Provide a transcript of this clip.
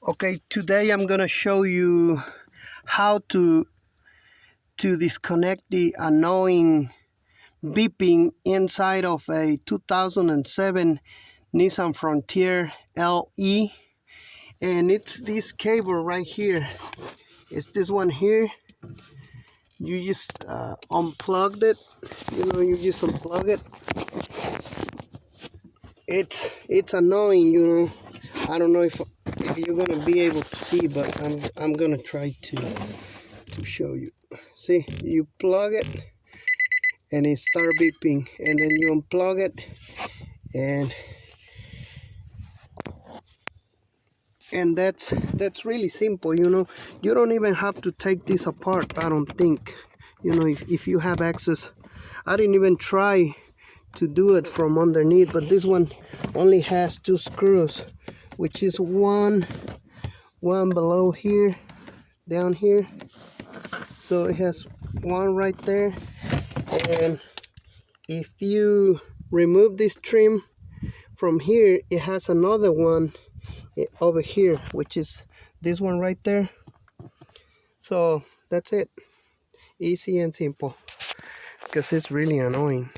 Okay, today I'm gonna show you how to disconnect the annoying beeping inside of a 2007 Nissan Frontier LE, and it's this cable right here. It's this one here. You just unplugged it. You just unplug it. It's annoying, I don't know if you're gonna be able to see, but I'm gonna try to show you. See, you plug it and it start beeping, and then you unplug it, and that's really simple. You don't even have to take this apart, I don't think. If you have access. I didn't even try to do it from underneath, but this one only has 2 screws, which is one below here, down here. So it has one right there, and if you remove this trim from here, it has another one over here, which is this one right there. So that's it, easy and simple, because it's really annoying.